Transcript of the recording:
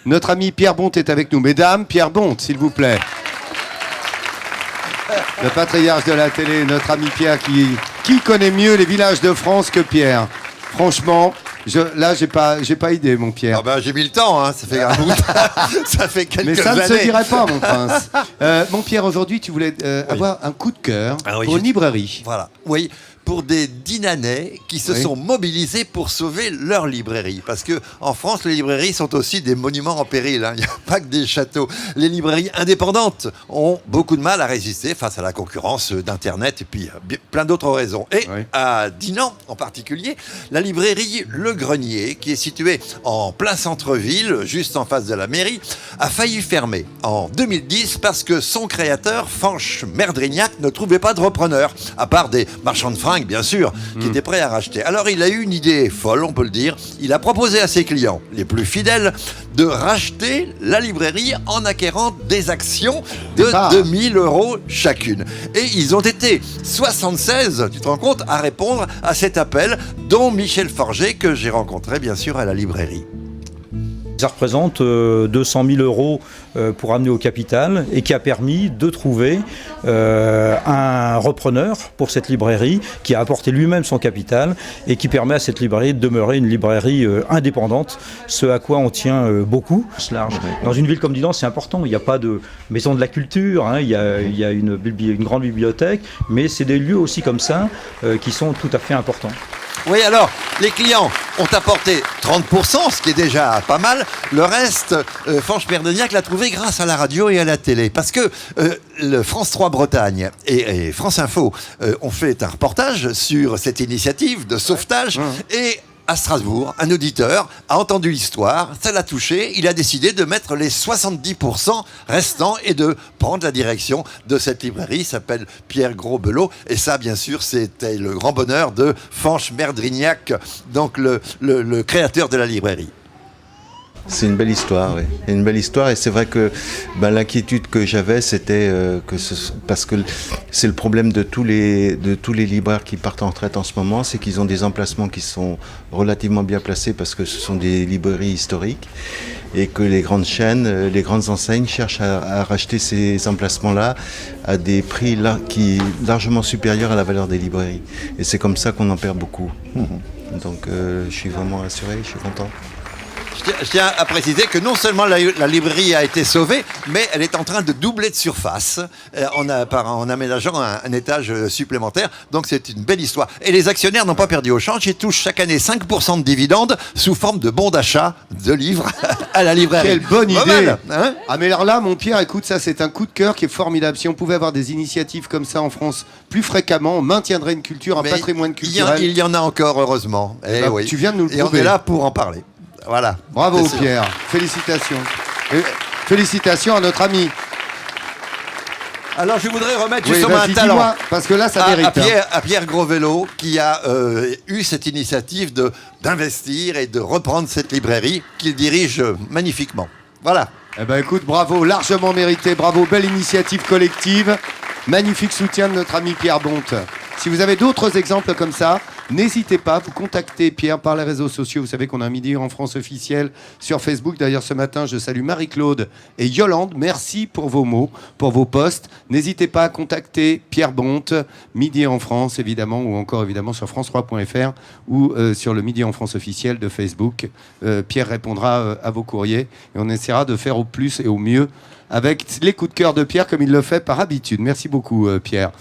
Notre ami Pierre Bonte est avec nous. Mesdames, Pierre Bonte, s'il vous plaît. Le patriarche de la télé, notre ami Pierre, qui connaît mieux les villages de France que Pierre. Franchement, j'ai pas idée, mon Pierre. Ah ben, j'ai mis le temps, hein. Ça fait un bout. Ça fait quelques années. Mais ça ne se dirait pas, mon prince. Mon Pierre, aujourd'hui, tu voulais avoir un coup de cœur pour une librairie. Voilà. Oui. Pour des Dinanais qui se sont mobilisés pour sauver leur librairie. Parce que en France, les librairies sont aussi des monuments en péril. Hein. Il n'y a pas que des châteaux. Les librairies indépendantes ont beaucoup de mal à résister face à la concurrence d'Internet et puis plein d'autres raisons. Et à Dinan, en particulier, la librairie Le Grenier, qui est située en plein centre-ville, juste en face de la mairie, a failli fermer en 2010 parce que son créateur, Fanch Merdrignac, ne trouvait pas de repreneur, à part des marchands de fringues, bien sûr, qui étaient prêts à racheter. Alors il a eu une idée folle, on peut le dire. Il a proposé à ses clients les plus fidèles de racheter la librairie en acquérant des actions de 2000 € chacune. Et ils ont été 76, tu te rends compte, à répondre à cet appel, dont Michel Forget, que j'ai rencontré bien sûr à la librairie. Ça représente 200 000 € pour amener au capital et qui a permis de trouver un repreneur pour cette librairie qui a apporté lui-même son capital et qui permet à cette librairie de demeurer une librairie indépendante, ce à quoi on tient beaucoup. Dans une ville comme Dinan, c'est important, il n'y a pas de maison de la culture, hein, il y a une grande bibliothèque, mais c'est des lieux aussi comme ça qui sont tout à fait importants. Oui, alors, les clients ont apporté 30%, ce qui est déjà pas mal. Le reste, Fanch Merdrignac l'a trouvé grâce à la radio et à la télé. Parce que le France 3 Bretagne et France Info ont fait un reportage sur cette initiative de sauvetage et à Strasbourg, un auditeur a entendu l'histoire, ça l'a touché, il a décidé de mettre les 70% restants et de prendre la direction de cette librairie, s'appelle Pierre Gros-Belot, et ça bien sûr c'était le grand bonheur de Fanch Merdrignac, donc le créateur de la librairie. C'est une belle histoire, oui. Une belle histoire, et c'est vrai que l'inquiétude que j'avais, c'était parce que c'est le problème de tous les libraires qui partent en retraite en ce moment, c'est qu'ils ont des emplacements qui sont relativement bien placés parce que ce sont des librairies historiques et que les grandes chaînes, les grandes enseignes cherchent à racheter ces emplacements-là à des prix largement supérieurs à la valeur des librairies. Et c'est comme ça qu'on en perd beaucoup. Donc je suis vraiment rassuré, je suis content. Je tiens à préciser que non seulement la librairie a été sauvée, mais elle est en train de doubler de surface en aménageant un étage supplémentaire. Donc c'est une belle histoire. Et les actionnaires n'ont pas perdu au change. Ils touchent chaque année 5% de dividendes sous forme de bons d'achat de livres à la librairie. Quelle bonne idée, mal, hein? Ah mais alors là, mon Pierre, écoute, ça c'est un coup de cœur qui est formidable. Si on pouvait avoir des initiatives comme ça en France plus fréquemment, on maintiendrait une culture, un patrimoine culturel. Il y en a encore, heureusement. Et oui. Tu viens de nous le prouver. Et on est là pour en parler. Voilà. Bravo Pierre, félicitations. Et félicitations à notre ami. Alors je voudrais remettre justement un talent parce que là ça mérite. À Pierre Gros-Belot qui a eu cette initiative d'investir et de reprendre cette librairie qu'il dirige magnifiquement. Voilà. Eh ben écoute, bravo, largement mérité, bravo, belle initiative collective, magnifique soutien de notre ami Pierre Bonte. Si vous avez d'autres exemples comme ça, n'hésitez pas, vous contactez Pierre par les réseaux sociaux. Vous savez qu'on a un Midi en France officiel sur Facebook. D'ailleurs, ce matin, je salue Marie-Claude et Yolande. Merci pour vos mots, pour vos posts. N'hésitez pas à contacter Pierre Bonte, Midi en France, évidemment, ou encore, évidemment, sur france3.fr ou sur le Midi en France officiel de Facebook. Pierre répondra à vos courriers et on essaiera de faire au plus et au mieux avec les coups de cœur de Pierre comme il le fait par habitude. Merci beaucoup, Pierre.